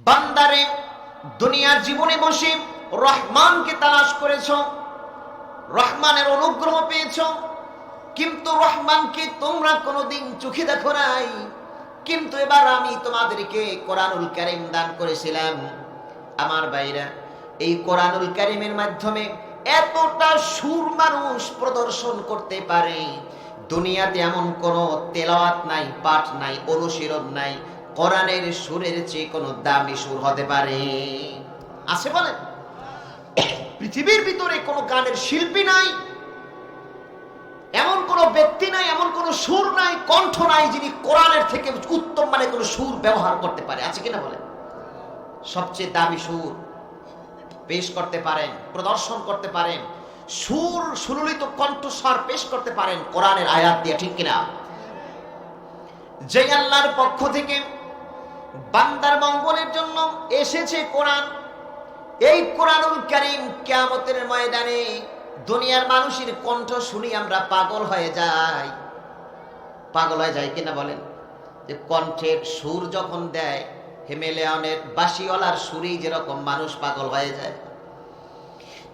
বান্দারে দুনিয়ার জীবনে বসে রহমানকে তালাশ করেছো, রহমানের অনুগ্রহ পেয়েছো, কিন্তু রহমানকে তোমরা কোনোদিন চোখে দেখো নাই। কিন্তু এবার আমি তোমাদেরকে কোরআনুল কারীম দান করেছিলাম। আমার ভাইরা, এই কোরআনুল কারীমের মাধ্যমে এতটা সুর মানুষ প্রদর্শন করতে পারে, দুনিয়াতে এমন কোনো তেলাওয়াত নাই, পাঠ নাই, অনুশীলন নাই কোরআনের সুরের চেয়ে কোনো দামি সুর হতে পারে? আছে বলেন? পৃথিবীর ভিতরে কোনো গানের শিল্পী নাই, এমন কোন ব্যক্তি নাই, এমন কোন সুর নাই, কণ্ঠ নাই যিনি কোরআনের থেকে উত্তম মানে কোন সুর ব্যবহার করতে পারে। আছে কিনা বলেন? সবচেয়ে দামি সুর পেশ করতে পারেন, প্রদর্শন করতে পারেন, সুর সুললিত কণ্ঠস্বর পেশ করতে পারেন কোরআনের আয়াত দিয়ে, ঠিক কিনা? যে আল্লাহর পক্ষ থেকে বান্দার মঙ্গলের জন্য এসেছে কোরআন, এই কোরআনুল কারীম কিয়ামতের ময়দানে দুনিয়ার মানুষের কণ্ঠ শুনি আমরা পাগল হয়ে যাই। পাগল হয়ে যায় কিনা বলেন? যে কণ্ঠের সুর যখন দেয়, হিমেলেয়নের বাঁশিওয়ালার সুরেই যেরকম মানুষ পাগল হয়ে যায়,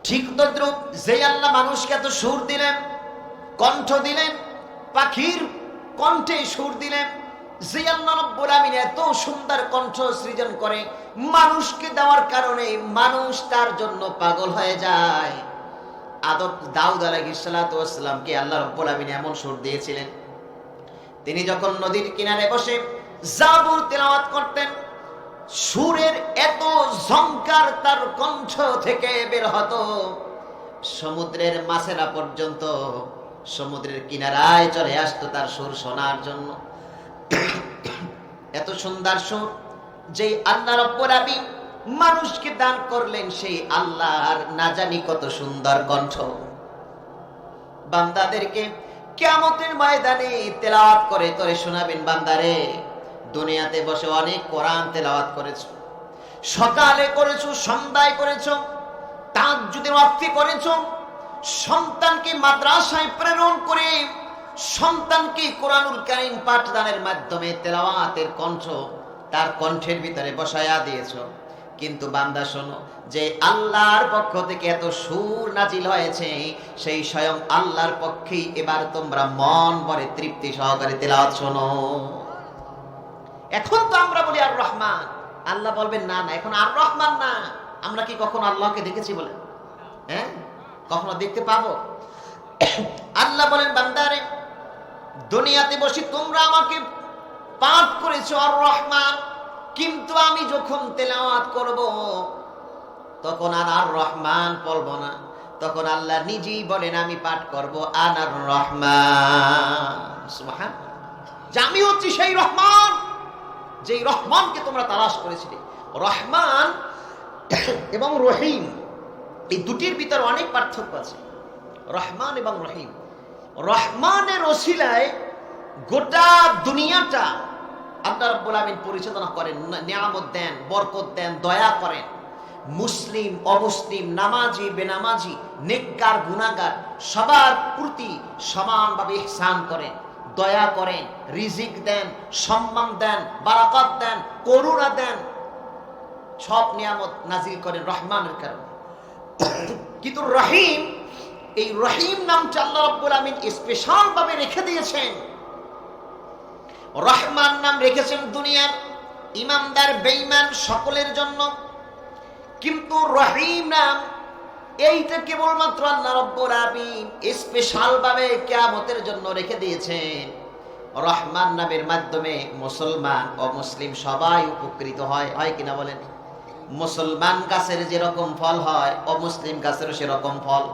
ঠিক তদ্রূপ যে আল্লাহ মানুষকে এত সুর দিলেন, কণ্ঠ দিলেন, পাখির কণ্ঠে সুর দিলেন, যে আল্লাহ রব্বুল আমিন এত সুন্দর কণ্ঠ সৃজন করে মানুষকে দেওয়ার কারণে মানুষ তার জন্য পাগল হয়ে যায়। দাউদ আলাইহিস সালাতু ওয়াস সালামকে আল্লাহ রাব্বুল আমিন এমন সুর দিয়েছিলেন, তিনি যখন নদীর কিনারে বসে জাবুর তেলাওয়াত করতেন, সুরের এত ঝংকার তার কণ্ঠ থেকে বের হতো, সমুদ্রের মাছেরা পর্যন্ত সমুদ্রের কিনারায় চলে আসতো তার সুর শোনার জন্য। এত সুন্দর সুর যেই আল্লাহ রাব্বুল আমিন মানুষকে দান করলেন, সেই আল্লাহর না জানি কত সুন্দর কণ্ঠ। বান্দাদেরকে কিয়ামতের ময়দানে তেলাওয়াত করে তোরে শোনাবেন, বান্দারে দুনিয়াতে বসে অনেক কোরআন তেলাওয়াত করেছো, সকালে করেছো, সন্ধ্যায় করেছো, তাহাজ্জুদের ওয়াক্তে করেছো, সন্তানকে মাদ্রাসায় প্রেরণ করে সন্তানকে কোরআনুল কারীম পাঠদানের মাধ্যমে তেলাওয়াতের কণ্ঠ তার কণ্ঠের ভিতরে বসায়া দিয়েছো। কিন্তু বান্দা শোনো, যে আল্লাহর পক্ষ থেকে এত সুর নাজিল হয়েছে, সেই স্বয়ং আল্লাহর পক্ষেই এবার তোমরা মন ভরে তৃপ্তি সহকারে তেলাওয়াত শোনো। এখন তো আমরা বলি আর রহমান, আল্লাহ বলবেন না না, এখন আর রহমান না। আমরা কি কখনো আল্লাহকে দেখেছি বলে? হ্যাঁ, কখনো দেখতে পাবো? আল্লাহ বলেন, বান্দারে দুনিয়াতে বসে তোমরা আমাকে পাঠ করেছো আর রহমান, কিন্তু আমি যখন তেলাওয়াত করব তখন আর রহমান বলবো না, তখন আল্লাহ নিজেই বলেন আমি পাঠ করব আনার রহমান। সুবহানাল্লাহ, যে আমি হচ্ছি সেই রহমান, যেই রহমানকে তোমরা তালাশ করেছিলে। রহমান এবং রহিম এই দুটির ভিতরে অনেক পার্থক্য আছে। রহমান এবং রহিম, রহমানের ওসিলায় গোটা দুনিয়াটা আল্লাহ রাব্বুল আমিন পরিচালনা করেন, নিয়ামত দেন, বরকত দেন, দয়া করেন। মুসলিম অমুসলিম, নামাজি বেনামাজি, নেককার গুনাহগার সবার প্রতি সমানভাবে ইহসান করেন, দয়া করেন, রিজিক দেন, সম্মান দেন, বারাকাত দেন, করুণা দেন, সব নিয়ামত নাজিল করেন রহমানের কারণে। কিন্তু রহিম, এই রহিম নামটা আল্লাহ রাব্বুল আমিন স্পেশাল ভাবে রেখে দিয়েছেন। রহমান নাম রেখেছেন দুনিয়ার ইমানদার বেঈমান সকলের জন্য, কিন্তু রহিম নাম এইটা কেবলমাত্র আল্লাহ রাব্বুল আমিন স্পেশাল ভাবে কিয়ামতের জন্য রেখে দিয়েছেন। রহমান নামের মাধ্যমে মুসলমান ও মুসলিম সবাই উপকৃত হয়, হয় কিনা বলেন? মুসলমান গাছের যেরকম ফল হয়, অমুসলিম গাছেরও সেরকম ফল।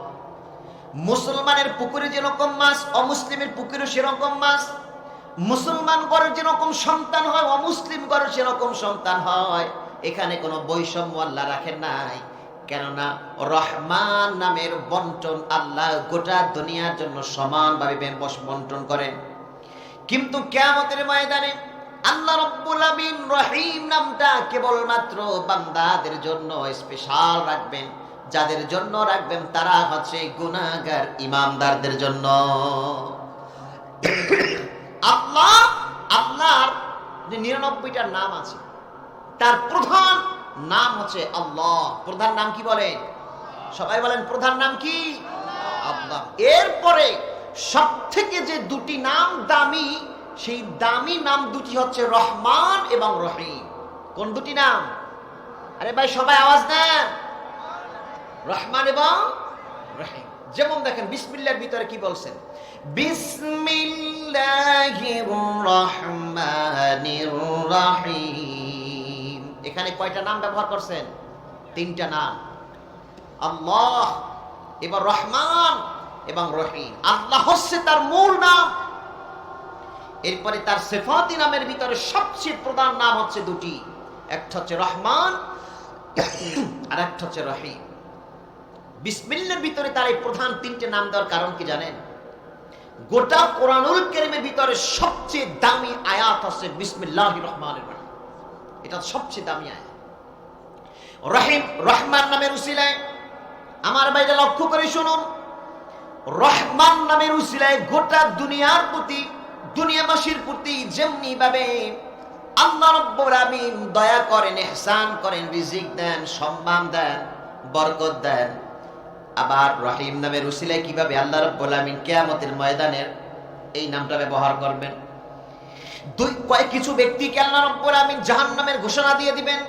মুসলমানের পুকুরে যেরকম মাছ, অমুসলিমের পুকুরে সেরকম মাছ। মুসলমান ঘরে যেরকম সন্তান হয়, অমুসলিম ঘরে সেরকম সন্তান হয়। এখানে কোনো বৈষম্য আল্লাহ রাখেন নাই, কেননা রহমান নামের বন্টন আল্লাহ গোটা দুনিয়ার জন্য সমানভাবে বন্টন করেন। কিন্তু কিয়ামতের ময়দানে আল্লাহ রাব্বুল আমিন রহিম নামটা কেবলমাত্র বান্দাদের জন্য স্পেশাল রাখবেন। যাদের জন্য রাখবেন তারা হচ্ছে গুনাহগার ইমানদারদের জন্য। আল্লাহর যে 99টা নাম আছে, তার প্রধান নাম হচ্ছে আল্লাহ। প্রধান নাম কি বলেন? সবাই বলেন প্রধান নাম কি? আল্লাহ। এরপরে সব থেকে যে দুটি নাম দামি, সেই দামি নাম দুটি হচ্ছে রহমান এবং রহিম। কোন দুটি নাম? আরে ভাই সবাই আওয়াজ দেন। রহমান এবং রহিম। যেমন দেখেন বিসমিল্লাহর ভিতরে কি বলছেন? বিসমিল্লাহির রহমানির রহিম। এখানে কয়টা নাম ব্যবহার করছেন? তিনটা নাম, আল্লাহ, এবার রহমান এবং রহিম। আল্লাহ হচ্ছে তার মূল নাম, এরপরে তার সিফাতি নামের ভিতরে সবচেয়ে প্রধান নাম হচ্ছে দুটি, একটা হচ্ছে রহমান আর একটা হচ্ছে রহিম। বিসমিল্লাহর ভিতরে তার এই প্রধান তিনটে নাম দেওয়ার কারণ কি জানেন? গোটা কোরআনুল কারীমের ভিতরে সবচেয়ে দামি আয়াত হচ্ছে বিসমিল্লাহির রহমানির রহিম। এটা সবচেয়ে দামি আয়াত। রহিম, রহমান নামের উসিলায়, আমার বাইরে লক্ষ্য করে শুনুন, রহমান নামের উসিলায় গোটা দুনিয়ার প্রতি, দুনিয়াবাসীর প্রতি যেমনি ভাবে আল্লাহ রাব্বুল আমিন দয়া করেন, ইহসান করেন, রিজিক দেন, সম্মান দেন, বরকত দেন, আবার রহিম নামের উসিলায় কিভাবে আল্লাহ রাব্বুল আমিন কিয়ামতের ময়দানের এই নামটা ব্যবহার করবেন। কিছু ব্যক্তিকে আল্লাহ রাব্বুল আমিন জাহান্নামের ঘোষণা দিয়ে দিবেন।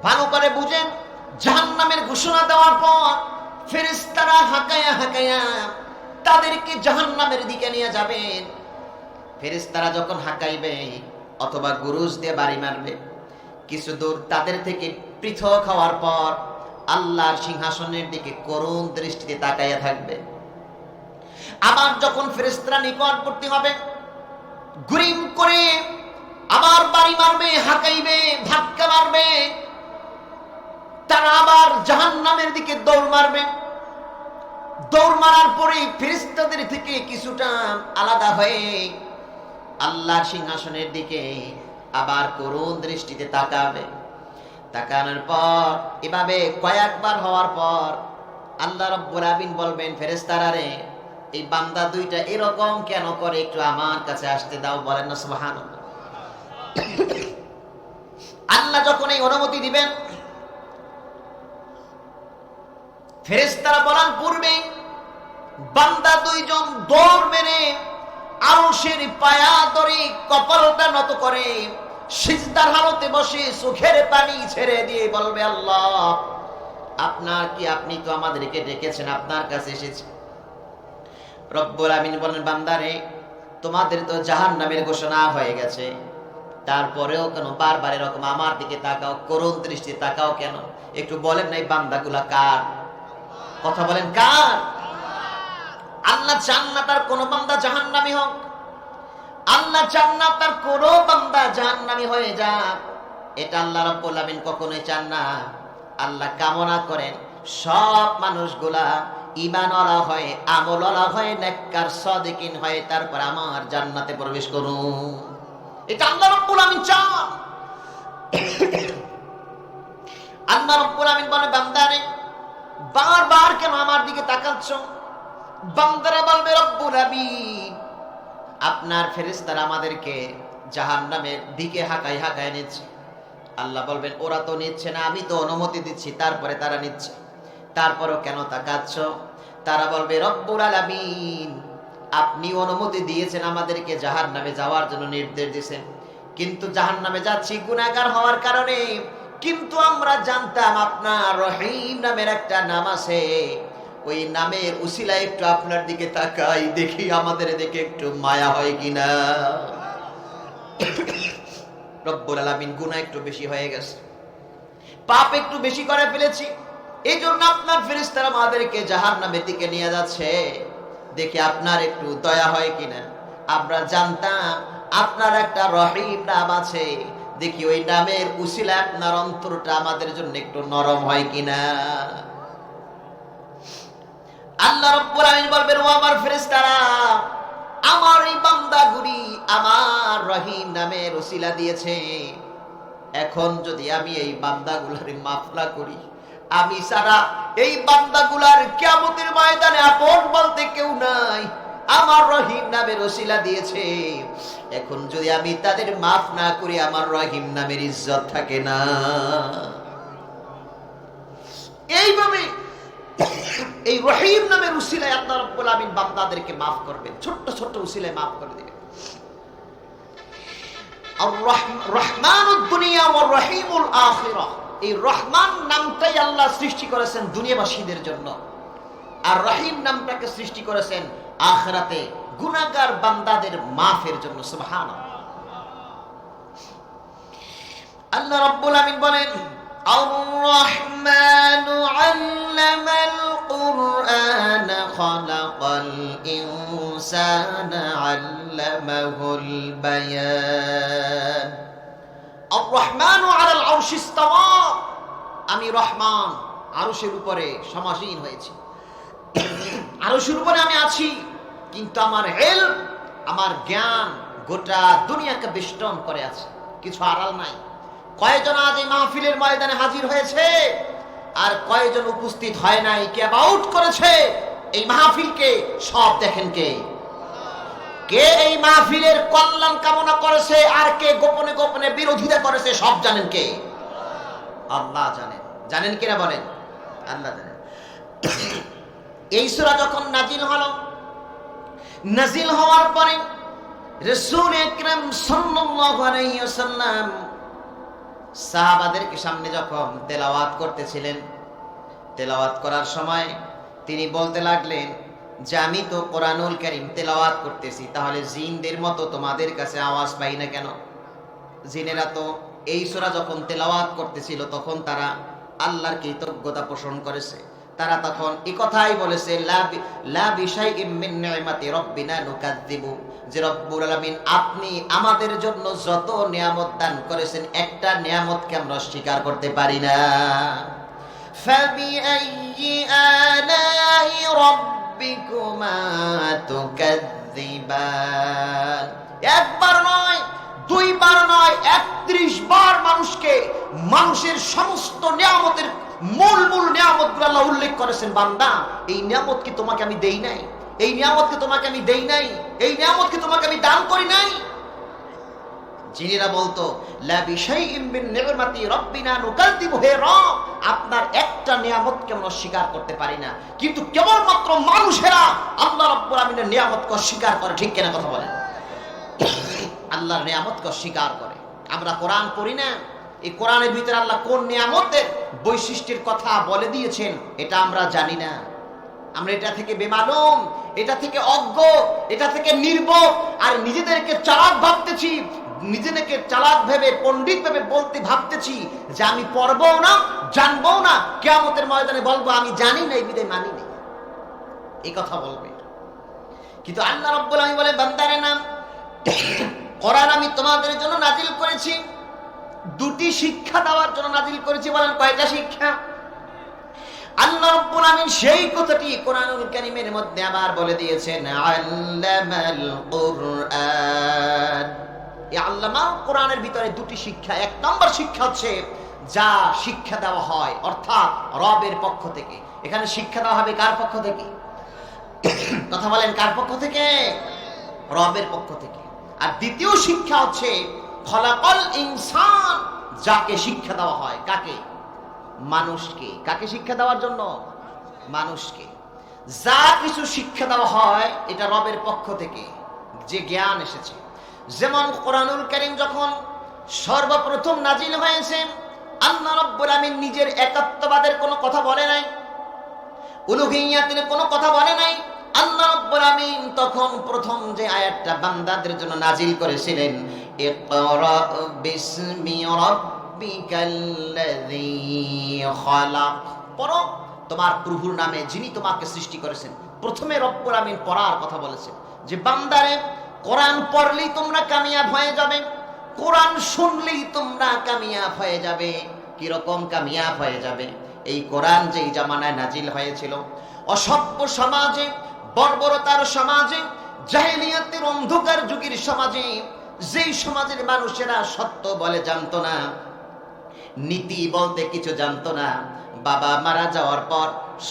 ভালো করে বুঝেন, জাহান্নামের ঘোষণা দেওয়ার পর ফেরেশতারা হাঁকায়া হাঁকায়া তাদেরকে জাহান্নামের দিকে নিয়ে যাবেন। ফেরেশতারা যখন হাঁকাইবে অথবা গুরুজ দিয়ে বাড়ি মারবে, কিছু দূর তাদের থেকে পৃথক হওয়ার পর আল্লাহর সিংহাসনের দিকে করুণ দৃষ্টিতে তাকাইয়া থাকবে। আবার যখন ফেরেশতারা নিকটবর্তী হবে, গুরিম করে আবার বাড়ি মারবে, হাঁকাইবে, ধাক্কা মারবে, তারা আবার জাহান্নামের দিকে দৌড় মারবে। দৌড় মারার পরে ফেরেশতাদের থেকে কিছুটা আলাদা হয়ে আল্লাহর সিংহাসনের দিকে আবার করুণ দৃষ্টিতে তাকাবে। তাকানোর পর এভাবে কয়েকবার হওয়ার পর আল্লাহ রাব্বুল আমিন বলবেন, ফেরেশতারা রে, এই বান্দা দুইটা এরকম কেন করে, একটু আমার কাছে আসতে দাও। বলেন না সুবহানাল্লাহ। আল্লাহ যখন এই অনুমতি দিবেন, ফেরেশতারা বলার পূর্বে বান্দা দুইজন দৌড় মেরে আরশের পায়া ধরে কপালটা নত করে সিজদার হালতে বসে চোখের পানি ছেড়ে দিয়ে বলবে, আল্লাহ আপনার কি, আপনি তো আমাদেরকে ডেকেছেন, আপনার কাছে এসেছি। রব্বুল আমিন বলেন, বান্দারে, তোমাদের তো জাহান্নামের ঘোষণা হয়ে গেছে, তারপরেও কেন বারবার এরকম আমার দিকে তাকাও, করুণ দৃষ্টিতে তাকাও কেন? একটু বলেন না, এই বান্দাগুলা কার? কথা বলেন, কার? আল্লাহ চান না তার কোন বান্দা জাহান্নামী হোক, আল্লাহ চান না তার কোন বান্দা জাহান্নামী হয়ে যাক, এটা আল্লাহ রাব্বুল আমিন কখনোই চান না। আল্লাহ কামনা করেন সব মানুষগুলা ঈমানওয়ালা হয়, আমলওয়ালা হয়, নেককার সাদিকিন হয়, তারপর আমার জান্নাতে প্রবেশ করুন। এটা আল্লাহ রাব্বুল আমিন চান। আল্লাহ রাব্বুল আমিন বলে, বান্দারে বারবার কেন আমার দিকে তাকাচ্ছ? বান্দারা বলবে, রব্বুল আমিন আপনার ফেরেশতারা আমাদেরকে জাহান্নামের দিকে হাঁকায় হাঁকায় নিচ্ছে। আল্লাহ বলবেন, ওরা তো নিচ্ছে না, আমি তো অনুমতি দিচ্ছি, তারপরে তারা নিচ্ছে, তারপরও কেন তাকাচ্ছ? তারা বলবে, রব্বুল আলামিন আপনি অনুমতি দিয়েছেন, আমাদেরকে জাহান্নামে যাওয়ার জন্য নির্দেশ দিয়েছেন, কিন্তু জাহান্নামে যাচ্ছি গুনাহগার হওয়ার কারণে। কিন্তু আমরা জানতাম আপনার রহিম নামের একটা নাম আছে, ওই নামের উসিলায় একটু আপনার দিকে তাকাই, দেখি আমাদের দেখে একটু মায়া হয় কিনা। রব্বুল আলামিন গুনাহ একটু বেশি হয়ে গেছে, পাপ একটু বেশি করে ফেলেছি, এই জন্য আপনার ফেরেশতারা আমাদেরকে জাহান্নামের দিকে নিয়ে যাচ্ছে, দেখি আপনার একটু দয়া হয় কিনা। আমরা জানতাম আপনার একটা রহিম নাম আছে, দেখি ওই নামের উসিলায় আপনার অন্তরটা আমাদের জন্য একটু নরম হয় কিনা। আল্লাহ রাব্বুল আমিন বলবেন, ও আমার ফেরেশতারা, আমার এই বান্দাগুলি আমার রহিম নামের উসিলা দিয়েছে, এখন যদি আমি এই বান্দাগুলার মাফ না করি, আমি সারা এই বান্দাগুলার কিয়ামতের ময়দানে আপন বলতে কেউ নাই, আমার রহিম নামের ওসিলা দিয়েছে। এখন যদি আমি তাদের মাফ না করি, আমার রহিম নামের ইজ্জত থাকে না। এইভাবে এই রহিম নামের উসিলায় আল্লাহ রাব্বুল আমিন বান্দাদেরকে মাফ করবেন, ছোট্ট ছোট্ট উসিলায় মাফ করে দিবেন। রহমানুদ দুনিয়া ওয়া রহিমুল আখিরাহ, এই রহমান নামটাই আল্লাহ সৃষ্টি করেছেন দুনিয়াবাসীদের জন্য, আর রহিম নামটাকে সৃষ্টি করেছেন আখিরাতে গুনাহগার বান্দাদের মাফের জন্য। সুবহানাল্লাহ। আল্লাহ রাব্বুল আমিন বলেন, আর-রহমানু আল্লামাল কুরআন খালাকাল ইনসানা আল্লামাহুল বায়ান। আর-রহমানু আলাল আরশি ইস্তাওয়া, আমি রহমান আরশের উপরে সমাসীন হয়েছি। আরশের উপরে আমি আছি, কিন্তু আমার ইলম, আমার জ্ঞান গোটা দুনিয়াকে বেষ্টন করে আছে, কিছু আড়াল নাই। কয়জন আজ এই মাহফিলের ময়দানে হাজির হয়েছে, আর কয়জন উপস্থিত হয় নাই, কে অ্যাবাউট করেছে এই মাহফিলকে, সব দেখেন কে। কে এই মাহফিলের কল্যাণ কামনা করেছে, আর কে গোপনে গোপনে বিরোধিতা করেছে, সব জানেন কে? আল্লাহ জানেন। জানেন কিনা বলেন? আল্লাহ জানেন। এই সূরা যখন নাজিল হলো, নাজিল হওয়ার পরে রাসূল আকরাম সাল্লাল্লাহু আলাইহি ওয়াসাল্লাম সাহাবাদেরকে সামনে যখন তেলাওয়াত করতেছিলেন, তেলাওয়াত করার সময় তিনি বলতে লাগলেন যে আমি তো কোরআনুল কারীম তেলাওয়াত করতেছি, তাহলে জিনদের মতো তোমাদের কাছে আওয়াজ পাই না কেন? জিনেরা তো এই সূরা যখন তেলাওয়াত করতেছিল তখন তারা আল্লাহর কৃতজ্ঞতা পোষণ করেছে। তারা তখন এই কথাই বলেছে, লা বিশাইইম মিন নি'মাতি রাব্বিনা নুকাযযিবু, যে রব্বুল আলামিন আপনি আমাদের জন্য যত নিয়ামত দান করেছেন, একটা নিয়ামতকে আমরা স্বীকার করতে পারি না। ফাবিআইয়ি আলাই রাব্বিকুমা তুকাযযিবান। একবার নয়, দুইবার নয়, ৩১ বার মানুষের সমস্ত নিয়ামতের মূল নিয়ামতগুলো আল্লাহ উল্লেখ করেছেন। বান্দা, এই নিয়ামত কি তোমাকে আমি দেই নাই? এই নিয়ামত কি তোমাকে আমি দেই নাই? এই নিয়ামত কি তোমাকে আমি দান করি নাই? জিনেরা বলতো, লা বিশাইইম মিন নি'মাতি রাব্বিনা নুকাযযিবু, হে রব আপনার একটা নিয়ামতকে আমরা স্বীকার করতে পারি না। কিন্তু কেবলমাত্র মানুষেরা আল্লাহ রাব্বুল আমিনের নিয়ামতকে অস্বীকার করে, ঠিক কিনা কথা বলেন? আল্লাহর নিয়ামতকে অস্বীকার করে। আমরা কোরআন পড়ি না, এই কোরআনের ভিতরে আল্লাহ কোন নিয়ামতের বৈশিষ্ট্যের কথা বলে দিয়েছেন এটা আমরা জানি না। আমরা এটা থেকে বেমালুম, এটা থেকে অজ্ঞ, এটা থেকে নির্বোধ, আর নিজেদেরকে চালাক ভাবতেছি, নিজেদেরকে চালাক ভেবে পণ্ডিত ভেবে বলতে ভাবতেছি যে আমি পড়বো না, জানবো না, কিয়ামতের ময়দানে বলবো আমি জানি না, এই বিধায় মানি না, এই কথা বলবে। কিন্তু আল্লাহ রাব্বুল আলামিন বলে, বান্দারে নাম কোরআন আমি তোমাদের জন্য নাজিল করেছি, দুটি শিক্ষা দেওয়ার জন্য নাজিল করেছি। বলেন কয়টা শিক্ষা? আল্লাহ রাব্বুল আমিন সেই কথাটি কোরআনুল কারীমের মধ্যে আবার বলে দিয়েছেন, আল্লামাল কুরআন। এই আল্লামা কোরআনের ভিতরে দুটি শিক্ষা। এক নম্বর শিক্ষা হচ্ছে যা শিক্ষা দেওয়া হয় অর্থাৎ রবের পক্ষ থেকে। এখানে শিক্ষা দেওয়া হবে কার পক্ষ থেকে? কথা বলেন, কার পক্ষ থেকে? রবের পক্ষ থেকে। আর দ্বিতীয় শিক্ষা হচ্ছে খলাকাল ইনসান, যাকে শিক্ষা দেওয়া হয়। কাকে? মানুষকে। কাকে শিক্ষা দেওয়ার জন্য? মানুষকে। যা কিছু শিক্ষা দেওয়া হয় এটা রবের পক্ষ থেকে যে জ্ঞান এসেছে। যেমন কোরআনুল কারীম যখন সর্বপ্রথম নাজিল হয়েছে, আল্লাহ রাব্বুল আমিন নিজের একাত্মবাদের কোনো কথা বলে নাই, উলুহিয়াতের কোনো কথা বলে নাই। আল্লাহ রাব্বুল আমিন তখন প্রথম যে আয়াতটা বান্দাদের জন্য নাজিল করেছিলেন, ইকরা বিসমি রাব্বিকাল্লাযী খালাক, পড়ো তোমার প্রভুর নামে যিনি তোমাকে সৃষ্টি করেছেন। প্রথমে রব্বুল আমিন পড়ার কথা বলেছেন যে বান্দারে কোরআন পড়লেই তোমরা কামিয়াব হয়ে যাবে, কোরআন শুনলেই তোমরা কামিয়াব হয়ে যাবে। কি রকম কামিয়াব হয়ে যাবে? এই কোরআন যেই জামানায় নাজিল হয়েছিল, অসভ্য সমাজে, বর্বরতার সমাজে, জাহেলিয়াতের অন্ধকার যুগের সমাজে, যেই সমাজের মানুষেরা সত্য বলে জানতো না, নীতি বলতে কিছু জানতো না, বাবা মারা যাওয়ার পর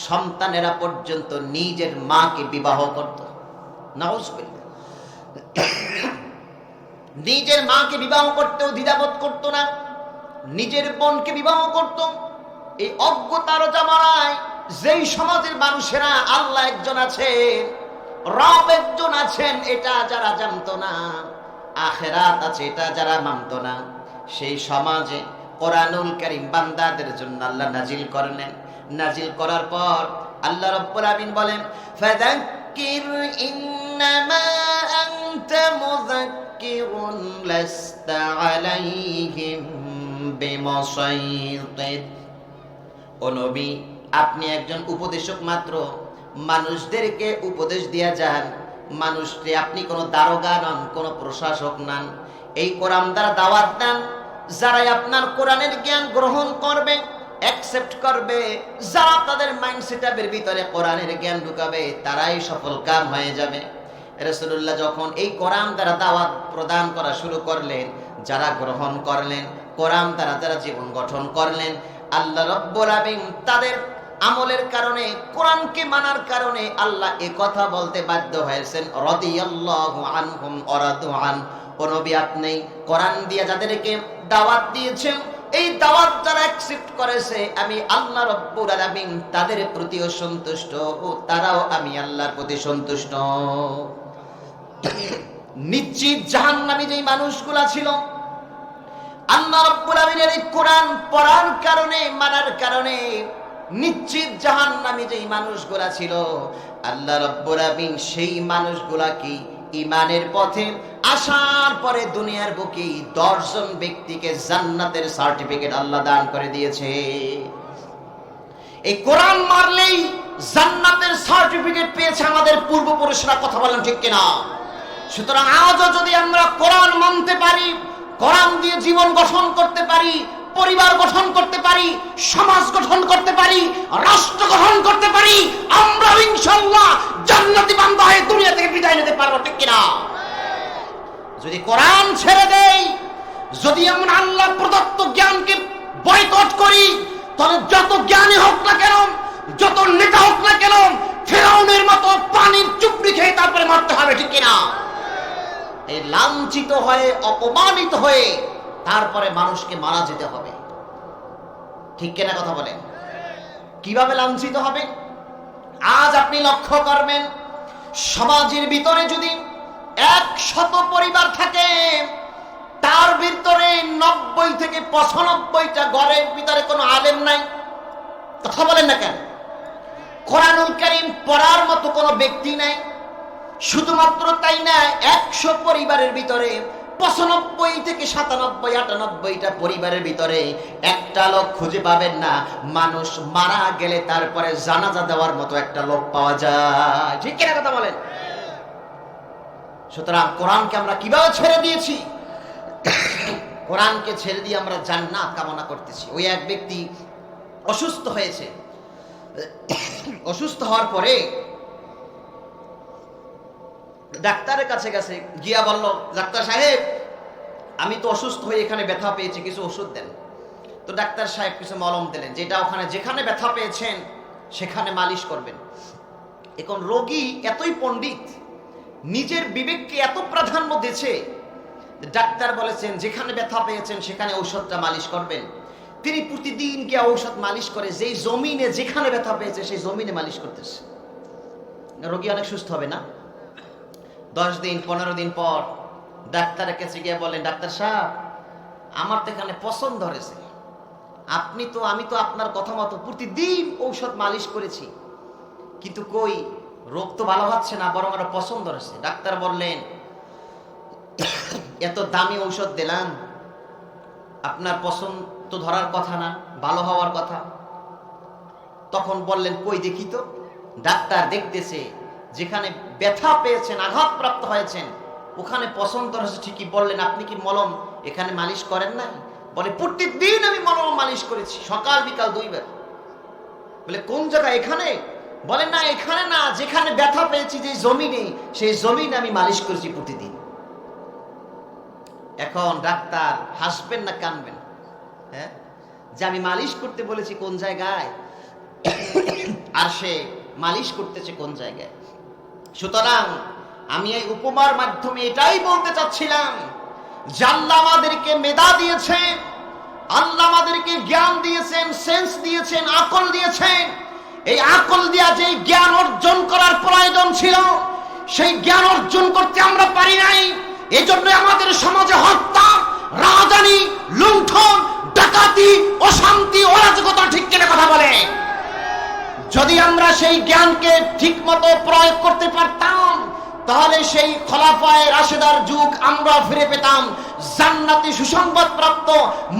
সন্তানেরা পর্যন্ত নিজের মাকে বিবাহ করত। নাউজুবিল্লাহ। নিজের মাকে বিবাহ করতেও দ্বিধাবোধ করতো না, নিজের বোনকে বিবাহ করত। এই অজ্ঞতার জামানায় যেই সমাজের মানুষেরা আল্লাহ একজন আছেন, রব একজন আছেন, এটা যারা জানতো না, আখিরাত আছে এটা যারা মানতো না, সেই সমাজে কোরআনুল কারীম বান্দাদের জন্য আল্লাহ নাজিল করলেন। নাজিল করার পর আল্লাহ রাব্বুল আমিন বলেন, ফাযাক্কির ইন্নামা আনতা মুযাক্কিরুন লাস্তা আলাইহিম বিমুসাইতির। ও নবী, আপনি একজন উপদেশক মাত্র, মানুষদেরকে উপদেশ দিয়া যান। মানুষকে আপনি কোনো দারোগা নন, কোনো প্রশাসক নন। এই কোরআন দ্বারা দাওয়াত দেন। যারাই আপনার কোরআনের জ্ঞান গ্রহণ করবে, অ্যাকসেপ্ট করবে, যারা তাদের মাইন্ডসেটের ভিতরে কোরআনের জ্ঞান ঢুকাবে, তারাই সফল কাম হয়ে যাবে। রাসূলুল্লাহ যখন এই কোরআন দ্বারা দাওয়াত প্রদান করা শুরু করলেন, যারা গ্রহণ করলেন, কোরআন দ্বারা যারা জীবন গঠন করলেন, আল্লাহ রাব্বুল আমিন তাদের আমলের কারণে, কোরআনকে মানার কারণে আল্লাহ এই কথা বলতে বাধ্য হয়েছেন, রাদিয়াল্লাহু আনহুম ওয়া রাদু আন। ও নবী, আপনি কোরআন দিয়ে যাদেরকে দাওয়াত দিয়েছেন, এই দাওয়াত যারা অ্যাকসেপ্ট করেছে, আমি আল্লাহ রাব্বুল আলামিন তাদের প্রতিও সন্তুষ্ট, ও তারাও আমি আল্লাহর প্রতি সন্তুষ্ট। নিশ্চিত জাহান্নামী যেই মানুষগুলা ছিল, আল্লাহ রাব্বুল আমিনের এই কোরআন পড়ার কারণে, মানার কারণে নিশ্চিত জাহান্নামী যেই মানুষগুলা ছিল, আল্লাহ রাব্বুল আমিন সেই মানুষগুলাকে ঈমানের পথে আসার পরে দুনিয়ার বুকে 10 জন ব্যক্তিকে জান্নাতের সার্টিফিকেট আল্লাহ দান করে দিয়েছে। এই কোরআন মারলেই জান্নাতের সার্টিফিকেট পেয়েছে আমাদের পূর্বপুরুষরা, কথা বলেন ঠিক কিনা? সুতরাং আজও যদি আমরা কোরআন মানতে পারি, কোরআন দিয়ে জীবন গঠন করতে পারি, পরিবার গঠন করতে পারি, সমাজ গঠন করতে পারি, রাষ্ট্র গঠন করতে পারি, আমরা ইনশাআল্লাহ জান্নাতি বান্দা হয়ে দুনিয়া থেকে বিদায় নিতে পারবো, ঠিক কিনা? যদি কোরআন ছেড়ে দেই, যদি আমরা আল্লাহ প্রদত্ত জ্ঞানকে বয়কট করি, তাহলে যত জ্ঞানী হোক না কেন, যত নেতা হোক না কেন, ফেরাউনের মতো পানির চুপড়ি খেয়ে তারপরে মারতে হবে, ঠিক কিনা? এই লাঞ্ছিত হয়ে, অপমানিত হয়ে তারপরে মানুষকে মারা যেতে হবে, ঠিক কিনা কথা বলেন? কিভাবে লাঞ্ছিত হবে? আজ আপনি লক্ষ্য করবেন, সমাজের ভিতরে যদি 100 পরিবার থাকে, তার ভিতরে 90 থেকে 95টা ঘরের ভিতরে কোনো আলেম নাই, কথা বলেন না কেন? কোরআনুল কারীম পড়ার মতো কোনো ব্যক্তি নাই। শুধুমাত্র তাই না, 100 পরিবারের ভিতরে 95 থেকে 97, 98টা পরিবারের ভিতরে একটা লোক খুঁজে পাবেন না মানুষ মারা গেলে তারপরে জানাজা দেওয়ার মতো একটা লোক পাওয়া যায়, ঠিক কিনা কথা বলেন? সুতরাং কোরআনকে আমরা কিভাবে ছেড়ে দিয়েছি? কোরআনকে ছেড়ে দিয়ে আমরা জান্নাত কামনা করতেছি। ওই এক ব্যক্তি অসুস্থ হয়েছে, অসুস্থ হওয়ার পরে ডাক্তারের কাছে গেছে, গিয়া বলল, ডাক্তার সাহেব, আমি তো অসুস্থ হয়ে এখানে ব্যথা পেয়েছি, কিছু ওষুধ দেন। তো ডাক্তার সাহেব কিছু মলম দিলেন, যেটা ওখানে যেখানে ব্যথা পেয়েছেন সেখানে মালিশ করবেন। এখন রোগী এতই পণ্ডিত, নিজের বিবেককে এত প্রাধান্য দিয়েছে, ডাক্তার বলেছেন যেখানে ব্যথা পেয়েছেন সেখানে ঔষধটা মালিশ করবেন। তিনি প্রতিদিন গিয়ে ঔষধ মালিশ করে, যেই জমিনে যেখানে ব্যথা পেয়েছে সেই জমিনে মালিশ করতেছে। রোগী অনেক সুস্থ হবে না? 10 দিন 15 দিন পর ডাক্তারের কাছে গিয়ে বলেন, ডাক্তার সাহেব, আমার তো এখানে পছন্দ হয়েছে, আমি তো আপনার কথা মতো প্রতিদিন ঔষধ মালিশ করেছি, কিন্তু কই রোগ তো ভালো হচ্ছে না, বরং আরো পছন্দ হয়েছে। ডাক্তার বললেন, এত দামি ঔষধ দিলাম, আপনার পছন্দ তো ধরার কথা না, ভালো হওয়ার কথা। তখন বললেন, কই দেখি তো। ডাক্তার দেখতেছে, যেখানে ব্যথা পেয়েছেন, আঘাতপ্রাপ্ত হয়েছেন, ওখানে পছন্দ হয়েছে ঠিকই। বললেন, আপনি কি মলম এখানে মালিশ করেন নাই? বলে, প্রত্যেকদিন আমি মলম মালিশ করেছি, সকাল বিকাল 2 বার। বলে, কোন জায়গায়? এখানে? বলেন, না এখানে না, যেখানে ব্যথা পেয়েছি যে জমিনে, সেই জমিনে আমি মালিশ করেছি প্রতিদিন। এখন ডাক্তার হাসবেন না কানবেন? হ্যাঁ, যে আমি মালিশ করতে বলেছি কোন জায়গায়, আর সে মালিশ করতেছে কোন জায়গায়। সুতরাং আমি এই উপমার মাধ্যমে এটাই বলতে চাচ্ছিলাম যে আল্লাহ আমাদেরকে মেধা দিয়েছেন, আল্লাহ আমাদেরকে জ্ঞান দিয়েছেন, সেন্স দিয়েছেন, আকল দিয়েছেন। এই আকল দিয়া যে জ্ঞান অর্জন করার প্রয়োজন ছিল, সেই জ্ঞান অর্জন করতে আমরা পারি নাই। এজন্য আমাদের সমাজে হত্যা, রাজধানী, লুণ্ঠন, ডাকাতি, অশান্তি, অরাজকতা। ঠিক কিনা কথা বলে? যদি আমরা সেই জ্ঞানকে ঠিক মতো প্রয়োগ করতে পারতাম, তাহলে সেই খলাফায়ে রাশেদার যুগ আমরা ফিরে পেতাম। জান্নাতি সুসংবাদ প্রাপ্ত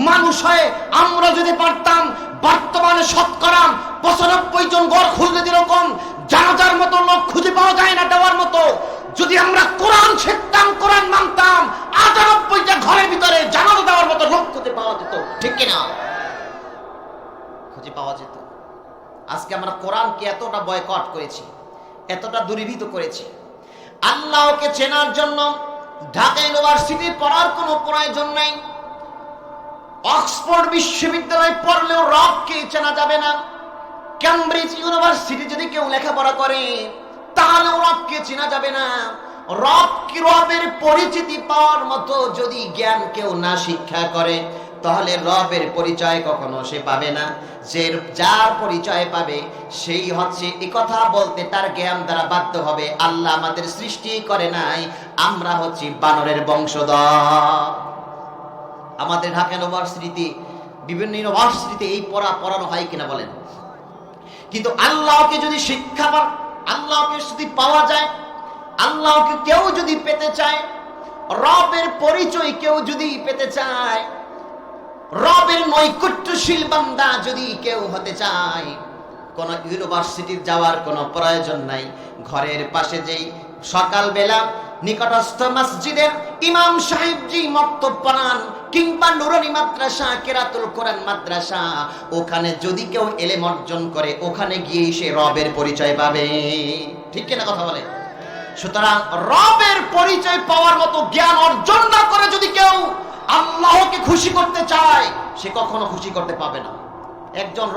মানুষ হয়ে আমরা যদি পারতাম, বর্তমানে শতকরা 95 জন ঘর খুললে যেরকম জানাজার মতো লোক খুঁজে পাওয়া যায় না দেওয়ার মতো, যদি আমরা কোরআন শিখতাম, কোরআন মানতাম, 98টা ঘরের ভিতরে জানাজা দেওয়ার মতো লোক খুঁজে পাওয়া যেত। ঠিক কিনা? খুঁজে পাওয়া যেত। আজকে আমরা কোরআনকে এতটা বয়কট করেছি, এতটা দূরীভূত করেছি। আল্লাহকে চেনার জন্য ঢাকা ইউনিভার্সিটি পড়ার কোনো প্রয়োজন নাই। অক্সফোর্ড বিশ্ববিদ্যালয় পড়লেও রবকে চেনা যাবে না। ক্যামব্রিজ ইউনিভার্সিটি যদি কেউ লেখাপড়া করে, তাহলেও রবকে চেনা যাবে না। রবের পরিচিতি পাওয়ার মতো যদি জ্ঞান কেউ না শিক্ষা করে, তাহলে রবের পরিচয় কখনো সে পাবে না। যে যার পরিচয় পাবে সেই হচ্ছে এই কথা বলতে তার জ্ঞান দ্বারা বাধ্য হবে আল্লাহ আমাদের সৃষ্টি করে নাই, আমরা হচ্ছি বানরের বংশধর। আমাদের ঢাকা ইউনিভার্সিটিতে, বিভিন্ন ইউনিভার্সিটিতে এই পড়ানো হয় কিনা বলেন? কিন্তু আল্লাহকে যদি শিক্ষা, আল্লাহকে যদি পাওয়া যায়, আল্লাহকে কেউ যদি পেতে চায়, রবের পরিচয় কেউ যদি পেতে চায়, রবের নৈকট্যশীল বান্দা যদি কেউ হতে চায়, কোন ইউনিভার্সিটির যাওয়ার কোনো প্রয়োজন নাই। ঘরের পাশে যেই সকালবেলা নিকটস্থ মসজিদের ইমাম সাহেব জি মক্তব পড়ান, কিংবা নুরানি মাদ্রাসা, কেরাতুল কোরআন মাদ্রাসা, ওখানে যদি কেউ ইলম অর্জন করে, ওখানে গিয়ে সে রবের পরিচয় পাবে। ঠিক কিনা কথা বলে? সুতরাং রবের পরিচয় পাওয়ার মতো জ্ঞান অর্জন না করে যদি কেউ আল্লাহকে খুশি করতে চায়, সে কখনো খুশি করতে পাবে না। একজন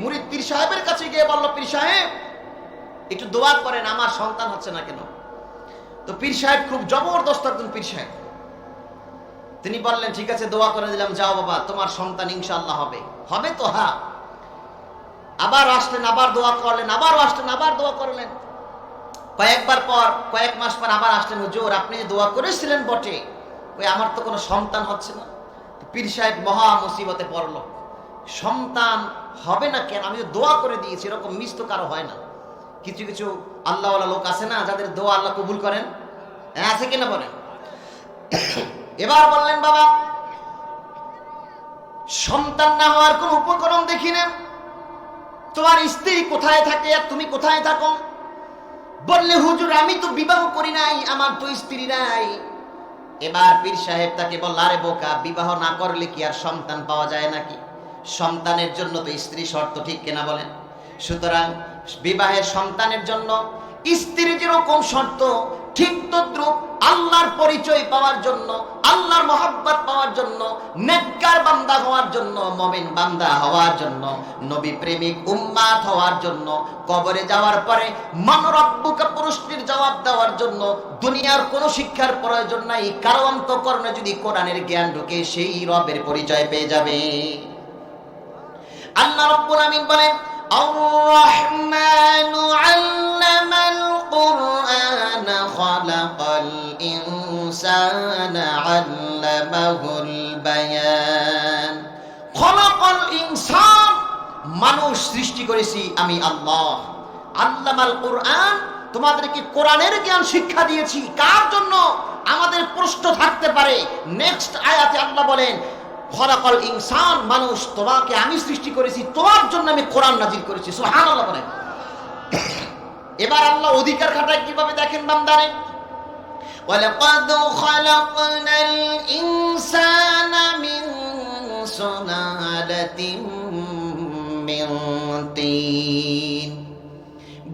মুরিদ পীর সাহেবের কাছে গিয়ে বলল, পীর সাহেব একটু দোয়া করেন, আমার সন্তান হচ্ছে না কেন? তো পীর সাহেব খুব জবরদস্ত একজন পীর সাহেব, তিনি বললেন, ঠিক আছে দোয়া করে দিলাম, যাও বাবা, তোমার সন্তান ইনশাআল্লাহ হবে। হবে তো? হ্যাঁ। আবার আসলেন, আবার দোয়া করলেন, আবার আসলেন, আবার দোয়া করলেন। কয়েকবার পর, কয়েক মাস পর আবার আসলেন, হুজুর আপনি যে দোয়া করেছিলেন বটে, ওই আমার তো কোনো সন্তান হচ্ছে না। পীর সাহেব মহা মুসিবতে পড়ল, সন্তান হবে না কেন? আমি তো দোয়া করে দিয়েছি। এরকম মিস তো কারো হয় না। কিছু কিছু আল্লাহওয়ালা লোক আছে না, যাদের দোয়া আল্লাহ কবুল করেন, আছে কিনা বলেন? এবার বললেন, বাবা সন্তান না হওয়ার কোন উপকরণ দেখি না, তোমার স্ত্রী কোথায় থাকে আর তুমি কোথায় থাকো? বললে, হুজুর আমি তো বিবাহ করি নাই, আমার তো স্ত্রী নাই। এবার পীর সাহেব তাকে বলল, আরে বোকা, বিবাহ না করলে কি আর সন্তান পাওয়া যায় নাকি? সন্তানের জন্য তো স্ত্রী শর্ত। ঠিক কিনা বলেন? সুতরাং বিবাহের সন্তানের জন্য স্ত্রী যেরকম শর্ত, ঠিক তদ্রূপ আল্লাহর পরিচয় পাওয়ার জন্য, আল্লাহর মহব্বত পাওয়ার জন্য, নেককার বান্দা হওয়ার জন্য, মুমিন বান্দা হওয়ার জন্য, নবী প্রেমিক উম্মাত হওয়ার জন্য, কবরে যাওয়ার পরে মান রব্বুকা প্রশ্নের জবাব দেওয়ার জন্য দুনিয়ার কোনো শিক্ষার প্রয়োজন নাই। কারো অন্তঃকরণে যদি কোরআনের জ্ঞান ঢুকে, সেই রবের পরিচয় পেয়ে যাবে। আল্লাহ রাব্বুল আমিন বলেন, আর-রাহমানু আল্লামাল কুরআনা খালাকাল ইনসানা আল্লামাহুল বায়ান। খালাকাল ইনসান, মানুষ সৃষ্টি করেছি আমি আল্লাহ। আল্লামাল কুরআন, তোমাদেরকে কোরআনের জ্ঞান শিক্ষা দিয়েছি। কার জন্য? আমাদের প্রশ্ন থাকতে পারে। নেক্সট আয়াতে আল্লাহ বলেন, খলাকাল ইনসান, মানুষ তোমাকে আমি সৃষ্টি করেছি, তোমার জন্য আমি কোরআন নাজিল করেছি। সুবহানাল্লাহ বলেন। এবার আল্লাহ অধিকার খাটায় কিভাবে দেখেন বান্দারে, ওয়ালাকাদ খালাকনাল ইনসানা মিন সুলালাতিন মিন তিন।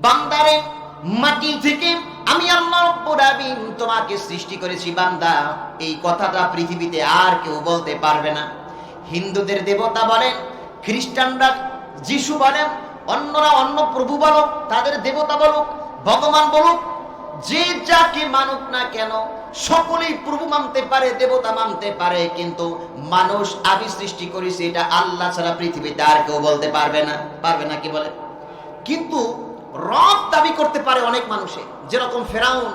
বান্দারে মাটি থেকে আমি আল্লাহ রাব্বুল আলামিন তোমাকে সৃষ্টি করেছি বান্দা। এই কথাটা পৃথিবীতে আর কেউ বলতে পারবে না। হিন্দুদের দেবতা বলেন, খ্রিস্টানরা যিশু বলেন, অন্যরা অন্য প্রভু বলুক, তাদের দেবতা বলুক, ভগবান বলুক, যে যাকে মানুক না কেন সকলেই প্রভু মানতে পারে, দেবতা মানতে পারে, কিন্তু মানুষ আমি সৃষ্টি করেছি এটা আল্লাহ ছাড়া পৃথিবীতে আর কেউ বলতে পারবে না। পারবে না কি বলে? কিন্তু রব দাবি করতে পারে অনেক মানুষে, যেরকম ফেরাউন,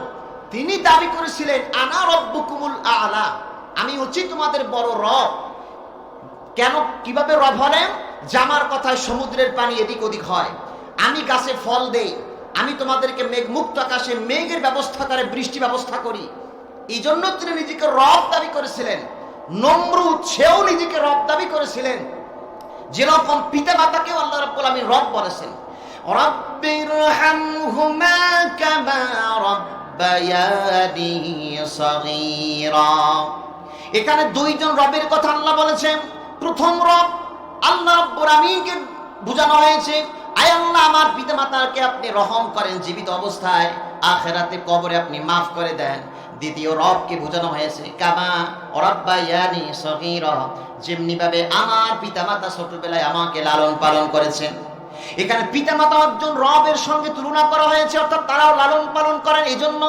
তিনি দাবি করেছিলেন আনা রব্বুকুমুল আলা, আমি হচ্ছি তোমাদের বড় রব। কেন, কিভাবে রব হলেন? জামার কথায় সমুদ্রের পানি এদিক ওদিক হয়, আমি গাছে ফল দেই, আমি তোমাদেরকে মেঘ মুক্ত আকাশে মেঘের ব্যবস্থা করে বৃষ্টি ব্যবস্থা করি। এই জন্য তিনি নিজেকে রব দাবি করেছিলেন। নমরুদ সেও নিজেকে রব দাবি করেছিলেন, যেরকম পিতা মাতাকেও আল্লাহ রাব্বুল আমিন রব বলেছেন, রব্বিরহামহুমা কামা রাব্বায়ানি সগীরা। এখানে দুইজন রবের কথা আল্লাহ বলেছেন। প্রথম রব আল্লাহ রাব্বুল আমিনকে বোঝানো হয়েছে, আয় আল্লাহ আমার পিতামাতাকে আপনি রহম করেন জীবিত অবস্থায়, আখিরাতে কবরে আপনি মাফ করে দেন। দ্বিতীয় রবকে বোঝানো হয়েছে কামা রাব্বায়ানি সগীরা, যেমনি ভাবে আমার পিতামাতা ছোটবেলায় আমাকে লালন পালন করেছেন। এখানে পিতামাতা একজন রবের সঙ্গে তুলনা করা হয়েছে, অর্থাৎ তারাও লালন পালন করেন এই জন্য।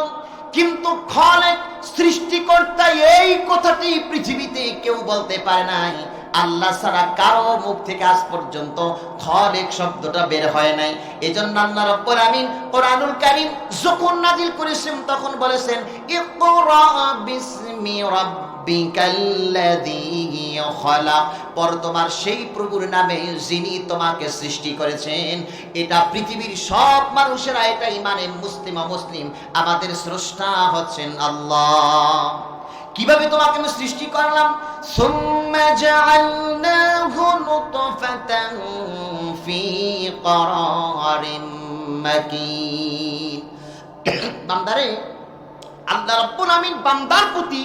কিন্তু খালেক সৃষ্টিকর্তা এই কথাটি পৃথিবীতে কেউ বলতে পারে নাই। আল্লাহ ছাড়া কারো মুখ থেকে আজ পর্যন্ত খালেক শব্দটা বের হয় নাই। এজন্য আল্লাহ রাব্বুল আমিন কোরআনুল কারীম যখন নাযিল করেছেন তখন বলেছেন ইকরা বিসমি রাব্বিকাল্লাযী খালাক, পর তোমার সেই প্রভুর নামে যিনি তোমাকে সৃষ্টি করেছেন। এটা পৃথিবীর সব মানুষেরা এটা ইমানে মুসলিম অমুসলিম, আমাদের স্রষ্টা হচ্ছেন আল্লাহ। কিভাবে তোমাকে আমি সৃষ্টি করলাম? সুম্মা জাআলনাহু নুতফাতান ফি করারিম মাকিন। বান্দারে, আল্লাহ রাব্বুল আমিন বান্দার প্রতি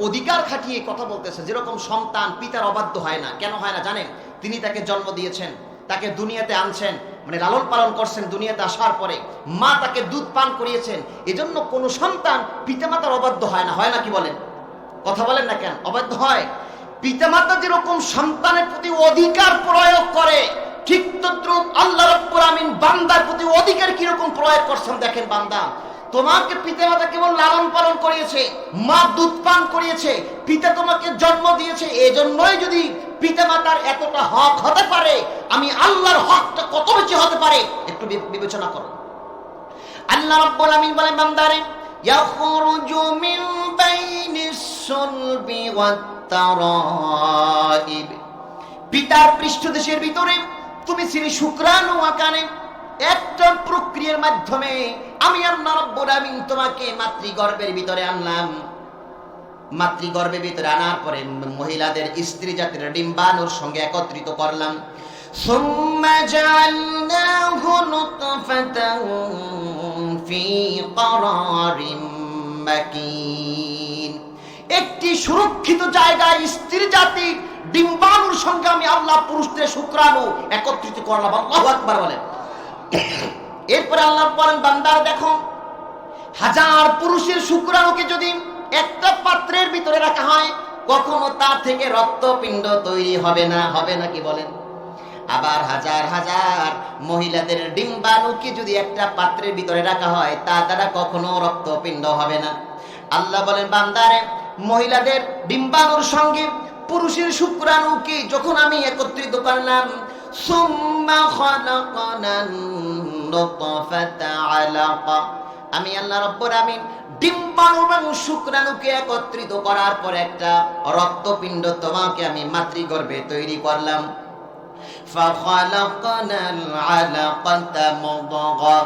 অধিকার খাটিয়ে কথা বলতেছে। যেরকম সন্তান পিতার অবাধ্য হয় না, কেন হয় না জানেন? তিনি তাকে জন্ম দিয়েছেন, তাকে দুনিয়াতে আনছেন, মানে লালন পালন করছেন। দুনিয়াতে আসার পরে মা তাকে দুধ পান করিয়েছেন। এজন্য কোন সন্তান পিতামাতার অবাধ্য হয় না। হয় না কি বলেন? কথা বলেন না কেন? অবাধ্য হয়। পিতামাতা যেরকম সন্তানের প্রতি অধিকার প্রয়োগ করে, ঠিক তদ্রুপ আল্লাহ রাব্বুল আমিন বান্দার প্রতি অধিকার কিরকম প্রয়োগ করছেন দেখেন। বান্দা, তোমাকে পিতামাতা কেবল লালন পালন করিয়েছে, মা দুধ পান করিয়েছে, পিতা তোমাকে জন্ম দিয়েছে। এজন্যই যদি পিতামাতার এতটা হক হতে পারে, আমি আল্লাহর হকটা কত বেশি হতে পারে একটু বিবেচনা করো। আল্লাহ রাব্বুল আমিন বলেন বান্দারে, ইয়াখরুজু মিন বাইনিস সুলবি ওয়াত তারাইব, পিতার পৃষ্ঠদেশের ভিতরে তুমি ছিলে শুক্রাণু আকারে। একটা প্রক্রিয়ার মাধ্যমে আমি আল্লাহ রাব্বুল আমিন তোমাকে মাতৃগর্ভের ভিতরে আনলাম। মাতৃগর্ভের ভিতরে আনার পরে মহিলাদের স্ত্রী জাতির ডিম্বাণুর সঙ্গে একত্রিত করলাম। সুম্মা জাআলনাহু নুতফাতান ফি করারিম মাকিন, একটি সুরক্ষিত জায়গায় স্ত্রী জাতি ডিম্বাণুর সঙ্গে আমি আল্লাহ পুরুষদের শুক্রাণু একত্রিত করলাম। আল্লাহু আকবার বলেন। এরপরে আল্লাহ বলেন বান্দার দেখো, হাজার পুরুষের শুক্রাণুকে যদি একটা পাত্রের ভিতরে রাখা হয়, কখনো তার থেকে রক্তপিণ্ড তৈরি হবে না। হবে না কি বলেন? আবার হাজার হাজার মহিলাদের ডিম্বাণুকে যদি একটা পাত্রের ভিতরে রাখা হয়, তা দ্বারা কখনো রক্তপিণ্ড হবে না। আল্লাহ বলেন বান্দারে, মহিলাদের ডিম্বাণুর সঙ্গে পুরুষের শুক্রাণুকে যখন আমি একত্রিত করলাম, সুম্মা খালাকনান নুতফাতা আলাকা, আমি আল্লাহ রাব্বুল আমিন ডিম্বাণু এবং শুক্রাণুকে একত্রিত করার পর একটা রক্তপিণ্ড তোমাকে আমি মাতৃগর্ভে তৈরি করলাম। ফাখালাকনাল আলাকাতা মুদগা,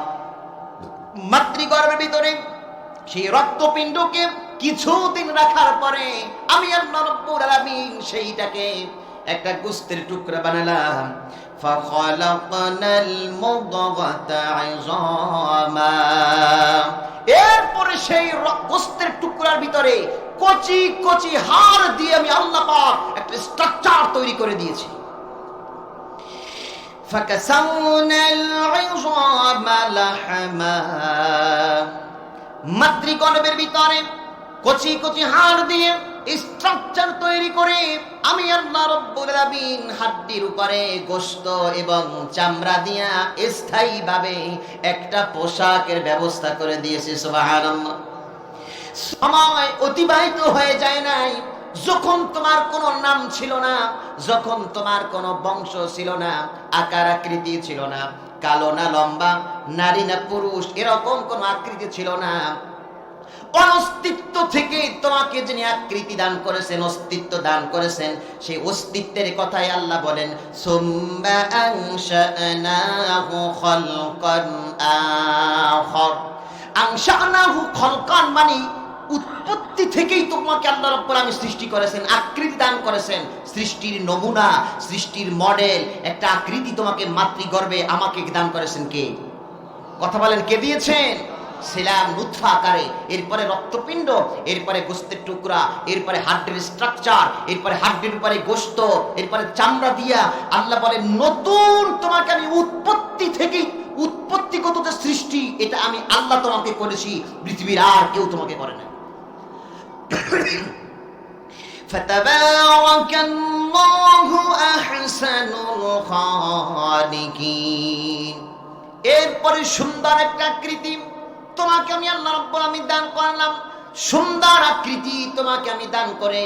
মাতৃগর্ভের ভিতরে সেই রক্তপিণ্ডকে কিছুদিন রাখার পরে আমি আল্লাহ রাব্বুল আলামিন সেইটাকে একটা গোশতের টুকরা বানালাম। ফাখালাকনাল মুদগাতা ইযামা, এরপরে সেই গোশতের টুকরার ভিতরে কচি কচি হাড় দিয়ে আমি আল্লাহ পাক একটা স্ট্রাকচার তৈরি করে দিয়েছি। ফাকাসাউনাল ইযামা লাহমা, মাতৃগর্ভের ভিতরে কচি কচি হাড় দিয়ে স্ট্রাকচার তৈরি করে আমি আল্লাহ রাব্বুল আলামিন হাড্ডির উপরে গোশত এবং চামড়া দিয়া স্থায়ীভাবে একটা পোশাকের ব্যবস্থা করে দিয়েছি। সুবহানাল্লাহ। সময় অতিবাহিত হয়ে যায় নাই, যখন তোমার কোনো নাম ছিল না, যখন তোমার কোনো বংশ ছিল না, আকার আকৃতি ছিল না, কালো না লম্বা, নারী না পুরুষ, এরকম কোনো আকৃতি ছিল না। অস্তিত্ব থেকে তোমাকে যিনি আকৃতি দান করেছেন, অস্তিত্ব দান করেছেন, সেই অস্তিত্বের কথাই আল্লাহ বলেন, সুম্মা আনশানাহু খালকান আখার। আনশানাহু খালকান মানে উৎপত্তি থেকেই তোমাকে আল্লাহ রাব্বুল আলামিন সৃষ্টি করেছেন, আকৃতি দান করেছেন, সৃষ্টির নমুনা, সৃষ্টির মডেল, একটা আকৃতি তোমাকে মাতৃগর্ভে আমাকে দান করেছেন কে? কথা বলেন, কে দিয়েছেন? ছিলাম নুতফা আকারে, এরপরে রক্তপিণ্ড, এরপরে গোশতের টুকরা, এরপরে হাড্ডির স্ট্রাকচার, এরপরে হাড্ডির উপরে গোশত, এরপরে চামড়া দিয়া আল্লাহ বলে নতুন তোমাকে আমি উৎপত্তি থেকে, উৎপত্তিগত যে সৃষ্টি, এটা আমি আল্লাহ তোমাকে করেছি, পৃথিবীর আর কেউ তোমাকে করে না। ফাতাবারাকাল্লাহু আহসানুল খালিকিন। এরপরে সুন্দর একটা আকৃতি তোমাকে আমি আল্লাহ রাব্বুল আলামিন দান করলাম, সুন্দর আকৃতি তোমাকে আমি দান করে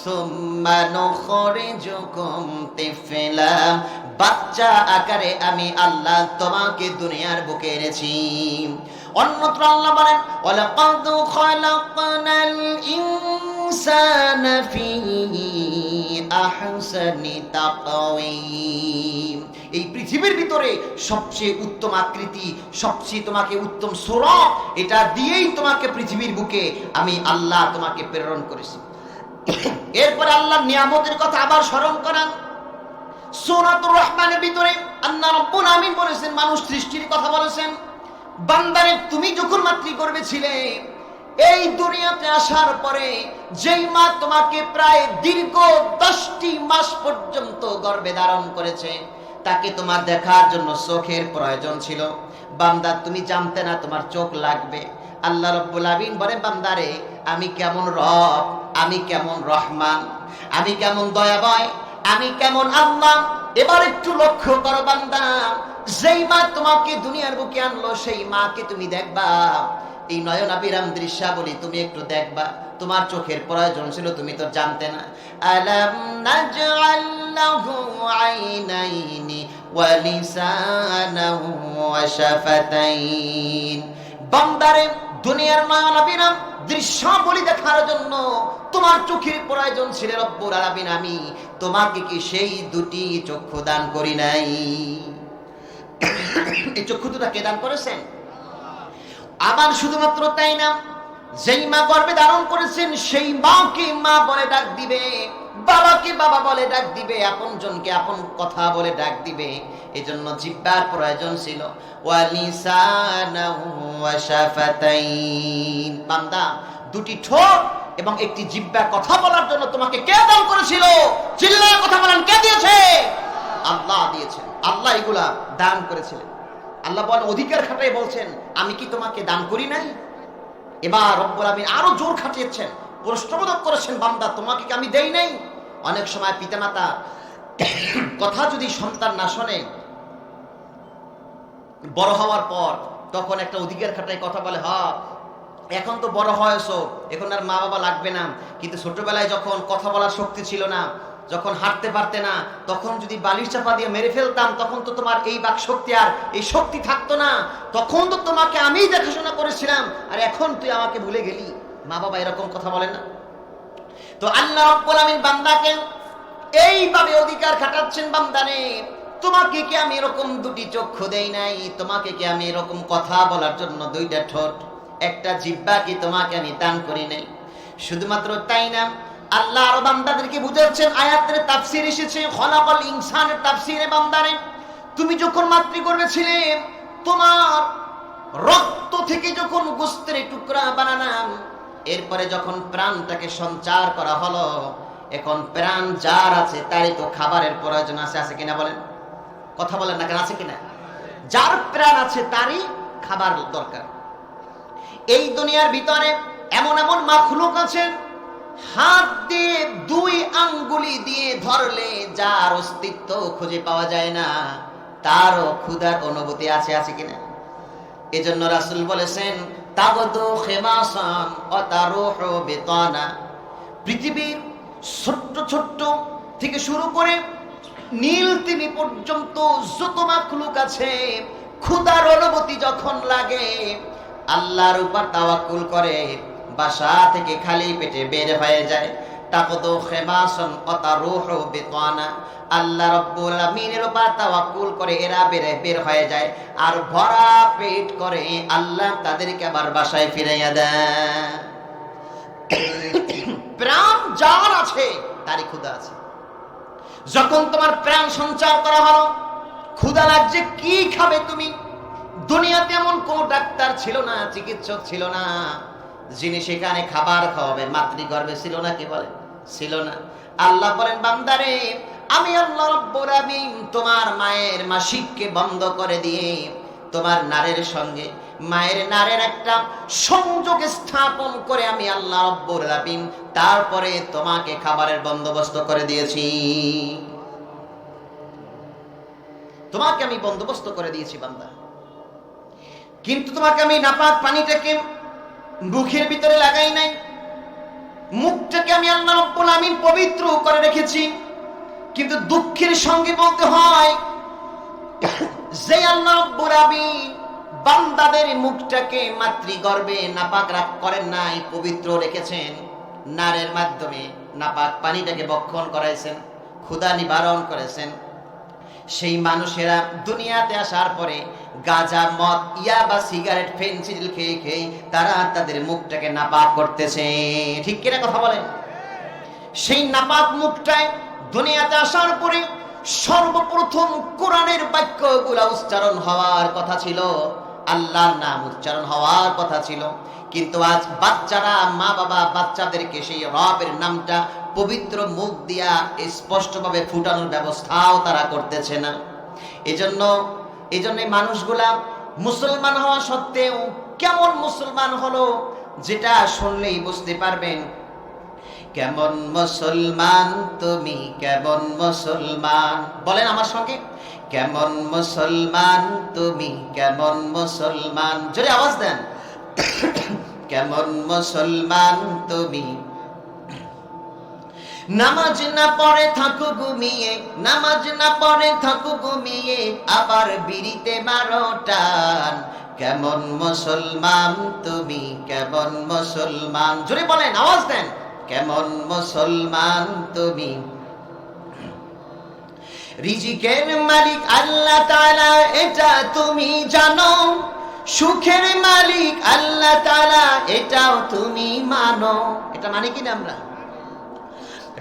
সুম্মা নুখরিজুকুম তিফলা, বাচ্চা আকারে আমি আল্লাহ তোমাকে দুনিয়ার বুকে এনেছি। অন্যত্র আল্লাহ বলেন, ওয়ালাকাদ খালাকনাল ইনসানা ফি আহসানি তাকওয়িম। এই পৃথিবীর ভিতরে সবচেয়ে উত্তম আকৃতি, সবচেয়ে তোমাকে উত্তম সুরত, এটা দিয়েই তোমাকে পৃথিবীর বুকে আমি আল্লাহ তোমাকে প্রেরণ করেছি। এরপরে আল্লাহর নিয়ামতের কথা আবার স্মরণ করান। সূরাতুর রহমানের ভিতরে আল্লাহ রাব্বুল আমিন বলেছেন, মানুষ সৃষ্টির কথা বলেছেন, বান্দারে তুমি যখন মাতৃগর্ভে ছিলে, এই দুনিয়াতে আসার পরে যেই মা তোমাকে প্রায় দীর্ঘ 10টি মাস পর্যন্ত গর্ভে ধারণ করেছে, তাকে তোমার দেখার জন্য চোখের প্রয়োজন ছিল। বান্দা তুমি জানতে না তোমার চোখ লাগবে। আল্লাহ রাব্বুল আমিন বলে, বান্দারে আমি কেমন রব, আমি কেমন রহমান, আমি কেমন দয়াময়, আমি কেমন আল্লাহ। এবার একটু লক্ষ্য করো বান্দা, যেই মা তোমাকে দুনিয়ার বুকে আনলো, সেই মাকে তুমি দেখবা, এই নয়নাবিরাম দৃশ্যাবলী তুমি একটু দেখবা। তোমার চোখের প্রয়োজন ছিল, তুমি তো জানতে না। আলাম নাজআল লাহু আইনাইনি ওয়া লিসানাহু ওয়া শাফাতাইন। বান্দারে দুনিয়ার নয়নাবিরাম দৃশ্যাবলী দেখার জন্য তোমার চোখের প্রয়োজন ছিল, রব্বুল আলামিন আমি তোমাকে কি সেই দুটি চক্ষু দান করি নাই? এই চক্ষু দুটা কে দান করেছেন? আবার শুধুমাত্র তাই না, যেই মা গর্ভে ধারণ করেছেন সেই মাকে মা বলে ডাক দিবে, বাবাকে বাবা বলে ডাক দিবে, আপনজনকে আপন কথা বলে ডাক দিবে। এজন্য জিহ্বার প্রয়োজন ছিল, ওয়া লিসানাহু ওয়া শাফাতাইন। বান্দা, দুটি ঠোঁট এবং একটি জিহ্বা কথা বলার জন্য তোমাকে কে দান করেছিল? চিল্লায়ে কথা বলেন, কে দিয়েছে? আল্লাহ দিয়েছেন। আল্লাহ এগুলা দান করেছিলেন। আল্লাহ বলেন, অধিকার খাটাই বলছেন, আমি কি তোমাকে দান করি নাই? এবার রব্বুল আমিন আরো জোর খাটিয়েছেন, প্রশ্নবোধক করেছেন, বান্দা তোমাকে কি আমি দেই নাই? অনেক সময় পিতামাতা কথা যদি সন্তান না শোনে, বড় হওয়ার পর তখন একটা অধিকার খাটাই কথা বলে, হ্যাঁ এখন তো বড় হয়েছো, এখন আর মা বাবা লাগবে না। কিন্তু ছোটবেলায় যখন কথা বলার শক্তি ছিল না, যখন হাঁটতে পারতে না, তখন যদি বালিশ চাপা দিয়ে মেরে ফেলতাম, তখন তো তোমার এই বাক শক্তি আর এই শক্তি থাকতো না। তখন তো তোমাকে আমিই দেখাশোনা করেছিলাম, আর এখন তুই আমাকে ভুলে গেলি। মা বাবা এরকম কথা বলে না? তো আল্লাহ রাব্বুল আমিন বান্দাকে এইভাবে অধিকার খাটাচ্ছেন, বান্দারে তোমাকে কি আমি এরকম দুটি চক্ষু দেই নাই? তোমাকে কি আমি এরকম কথা বলার জন্য দুইটা ঠোঁট, একটা জিহ্বা কি তোমাকে আমি দান করি নাই? শুধুমাত্র তাই না, আল্লাহ আর বান্দাদেরকে বুঝাচ্ছেন। আয়াতের তাফসীর এসেছে খলাকাল ইনসানের তাফসীরে, বান্দারে তুমি যখন মাতৃগর্ভে ছিলে, তোমার রক্ত থেকে যখন গোশতের টুকরা বানালাম, এরপরে যখন প্রাণটাকে সঞ্চার করা হলো, এখন প্রাণ যার আছে তারই তো খাবারের প্রয়োজন আছে, আছে কিনা বলেন? কথা বলেন না কেন, আছে কিনা? যার প্রাণ আছে তারই খাবার দরকার। এই দুনিয়ার ভিতরে এমন এমন মাখলুক আছেন, হাত দিয়ে দুই আঙ্গুলি দিয়ে ধরলে যার অস্তিত্ব খুঁজে পাওয়া যায় না, তারও ক্ষুধার অনুভূতি আছে, আছে কিনা? এজন্য রাসূল বলেছেন তাগদু খিমাসান ওয়া তারুহু বিতানা। পৃথিবীর ছোট্ট ছোট্ট থেকে শুরু করে নীল তিমি পর্যন্ত যত মাখলুক আছে, ক্ষুধার অনুভূতি যখন লাগে আল্লাহর উপর তাওয়াক্কুল করে বাসা থেকে খালি পেটে বের হয়ে যায়। তাকদু খিমাসান ওয়া তারুহু বিতানা। আল্লাহ রাব্বুল আমিনের উপর তাওয়াক্কুল করে এরা বের হয়ে যায়, আর ভরা পেট করে আল্লাহ তাদেরকে আবার বাসায় ফিরাইয়া দেয়। প্রাণ যার আছে তারই ক্ষুধা আছে। যখন তোমার প্রাণ সঞ্চার করা হলো, ক্ষুধা লাগছে, কি খাবে তুমি? দুনিয়াতে এমন কোন ডাক্তার ছিল না, চিকিৎসক ছিল না যিনি সেখানে খাবার খাওয়াবে। মাতৃগর্ভে ছিল না, কি বলে? ছিল না। আল্লাহ বলেন বান্দারে, আমি আল্লাহ রাব্বুল আমিন তোমার মায়ের মাসিককে বন্ধ করে দিয়ে তোমার নারের সঙ্গে মায়ের নারের একটা সংযোগ স্থাপন করে আমি আল্লাহ রাব্বুল আমিন তারপরে তোমাকে খাবারের বন্দোবস্ত করে দিয়েছি। তোমাকে আমি বন্দোবস্ত করে দিয়েছি বান্দা, কিন্তু তোমাকে আমি নাপাক পানিটাকে মুখের ভিতরে লাগাই নাই, মুখটাকে আমি আল্লাহ রাব্বুল আমিন পবিত্র করে রেখেছি। কিন্তু দুঃখের সঙ্গে বলতে হয়, যে আল্লাহ রাব্বুল আমিন বান্দাদের মুখটাকে মাতৃগর্ভে নাপাক করেন নাই, পবিত্র রেখেছেন, নারের মাধ্যমে নাপাক পানিটাকে বক্ষণ করাইছেন, ক্ষুধা নিবারণ করেছেন, সেই মানুষেরা দুনিয়াতে আসার পরে গাঁজা, মদ, ইয়াবা, সিগারেট, ফেনসিডিল খেয়ে খেয়ে তারা তাদের মুখটাকে নাপাক করতেছে। ঠিক কিনা কথা বলেন? সেই নাপাক মুখটায় দুনিয়াতে আসার পরে সর্বপ্রথম কোরআনের বাক্যগুলো উচ্চারণ হওয়ার কথা ছিল, আল্লাহর নাম উচ্চারণ হওয়ার কথা ছিল, কিন্তু আজ বাচ্চারা, মা বাবা বাচ্চাদেরকে সেই রবের নামটা পবিত্র মুখ দিয়া স্পষ্টভাবে ফুটানোর ব্যবস্থাও তারা করতেছে না। এজন্য মানুষগুলা মুসলমান হওয়া সত্ত্বেও কেমন মুসলমান হলো, যেটা শুনলেই বুঝতে পারবেন কেমন মুসলমান তুমি, কেমন মুসলমান। বলেন আমার সঙ্গে, কেমন মুসলমান তুমি, কেমন মুসলমান। জোরে আওয়াজ দেন, কেমন মুসলমান তুমি। নামাজ না পড়ে থাকো ঘুমিয়ে, নামাজ না পড়ে থাকো ঘুমিয়ে, আবার বিড়িতে মারো টান। কেমন মুসলমান তুমি, কেমন মুসলমান। জোরে বলেন, আওয়াজ দেন, কেমন মুসলমান তুমি। রিজিকের মালিক আল্লাহ তাআলা এটা তুমি জানো, সুখের মালিক আল্লাহ তাআলা এটাও তুমি মানো। এটা মানে কি না আমরা?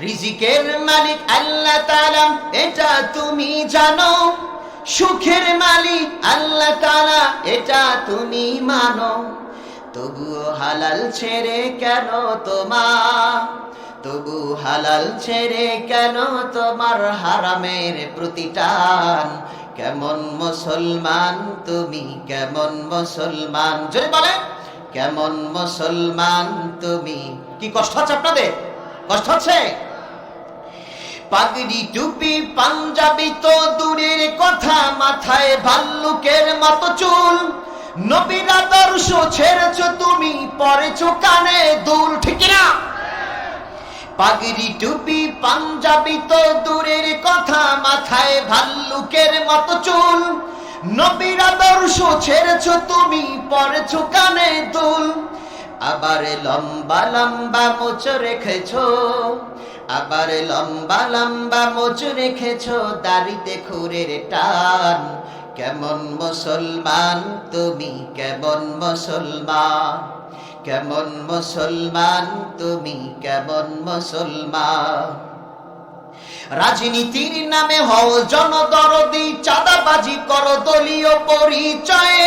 রিজিকের মালিক আল্লাহ তাআলা এটা তুমি জানো, সুখের মালিক আল্লাহ তাআলা এটা তুমি মানো। তবুও হালাল ছেড়ে কেন তোমার, তবু হালাল ছেড়ে কেন তোমার হারামের প্রতিটান। কেমন মুসলমান তুমি, কেমন মুসলমান। যদি বলে কেমন মুসলমান তুমি। কি কষ্ট হচ্ছে আপনাদের? কষ্ট হচ্ছে? পাগড়ি টুপি পাঞ্জাবি তো দূরের কথা, মাথায় ভাল্লুকের মতো চুল। নবীর আদর্শ ছেড়েছ তুমি, পরেছ কানে দুল। ঠিক না? পাগড়ি টুপি পাঞ্জাবি তো দূরের কথা, মাথায় ভাল্লুকের মতো চুল। নবীর আদর্শ ছেড়েছ তুমি, পরেছ কানে দুল। আবার লম্বা লম্বা মোচ রেখেছ, আবার লম্বা লম্বা মোচ রেখেছ, দাড়িতে খুরের টান। কেমন মুসলমান তুমি, কেমন মুসলমান, কেমন মুসলমান তুমি, কেমন মুসলমান। রাজনীতির নামে হও জনদরদি, চাঁদাবাজি করো দলীয় পরিচয়ে,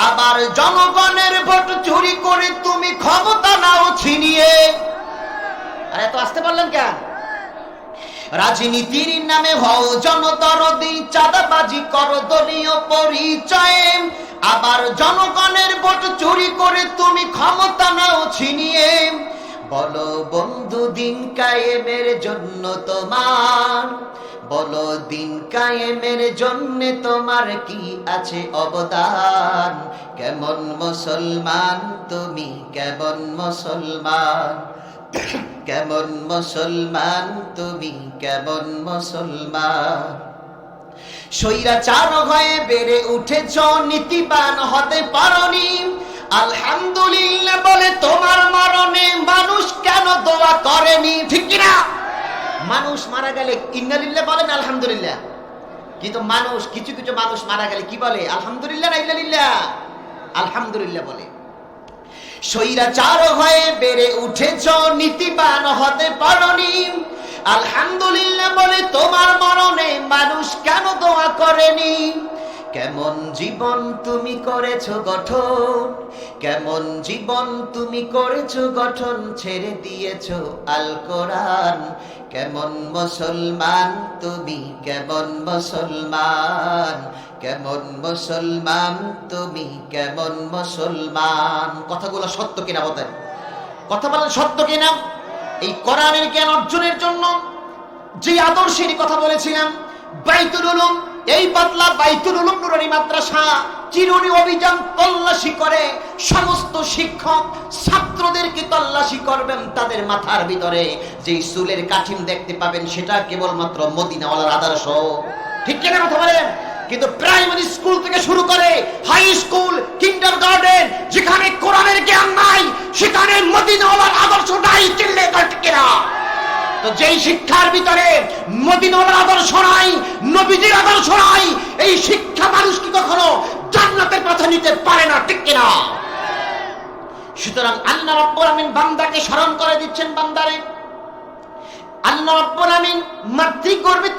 আবার জনগণের ভোট চুরি করে তুমি ক্ষমতা নাও ছিনিয়ে। আরে তো আসতে পারলেন কেন? রাজনীতির নামে হও জনদরদি, চাঁদাবাজি করো দলীয় পরিচয়ে, আবার জনগণের ভোট চুরি করে তুমি ক্ষমতা নাও ছিনিয়ে। বলো বন্ধু দিন কায়েমের জন্য তোমার, বলো দিন কায়েমের জন্য তোমার কি আছে অবদান। কেমন মুসলমান তুমি, কেমন মুসলমান, কেমন মুসলমান তুমি, কেমন মুসলমান। স্বৈরাচার হয়ে বেড়ে উঠেছ, নীতিবান হতে পারোনি। আলহামদুলিল্লাহ বলে তোমার মরণে মানুষ কেন দোয়া করেনি? ঠিক কিনা? মানুষ মারা গেলে ইন্নালিল্লাহ বলেন, আলহামদুলিল্লাহ। কিন্তু মানুষ, কিছু কিছু মানুষ মারা গেলে কি বলে? আলহামদুলিল্লাহ না ইল্লালিল্লাহ? আলহামদুলিল্লাহ বলে। স্বৈরাচার হয়ে বেড়ে উঠেছ, নীতিবান হতে পারোনি। আলহামদুলিল্লাহ বলে তোমার মরণে মানুষ কেন দোয়া করেনি। কেমন জীবন তুমি করেছো গঠন, কেমন জীবন তুমি করেছো গঠন, ছেড়ে দিয়েছো আল কোরআন। কেমন মুসলমান তুমি, কেমন মুসলমান, কেমন মুসলমান তুমি, কেমন মুসলমান। কথাগুলো সত্য কিনা বলেন? কথা বলেন সত্য কিনা? এই কোরআনের জ্ঞান অর্জনের জন্য যে আদর্শের কথা বলেছিলাম, বাইতুল উলুম, এই পাতলা বাইতুল উলুম নুরানি মাদ্রাসা চিরুনি অভিযান তল্লাশি করে সমস্ত শিক্ষক ছাত্রদেরকে তল্লাশি করবেন। তাদের মাথার ভিতরে যেই চুলের কাঠিম দেখতে পাবেন সেটা কেবলমাত্র মদিনাওয়ালার আদর্শ। ঠিক কিনা কথা বলেন? কিন্তু প্রাইমারি স্কুল থেকে শুরু করে হাই স্কুল, কিন্ডারগার্টেন, যেখানে কোরআনের জ্ঞান নাই সেখানে মদিনাওয়ালার আদর্শ নাই। চিল্লে ঠিক কিনা? তো যেই শিক্ষার ভিতরে মদিনার আদর্শ নাই, নবীজির আদর্শ নাই, এই শিক্ষা মানুষ কি কখনো জান্নাতের পথে নিতে পারে না। ঠিক কিনা? সুতরাং আল্লাহ রাব্বুল আমিন বান্দাকে স্মরণ করে দিচ্ছেন, বান্দারে আল্লাহ রাব্বুল আমিন মাতৃগর্ভে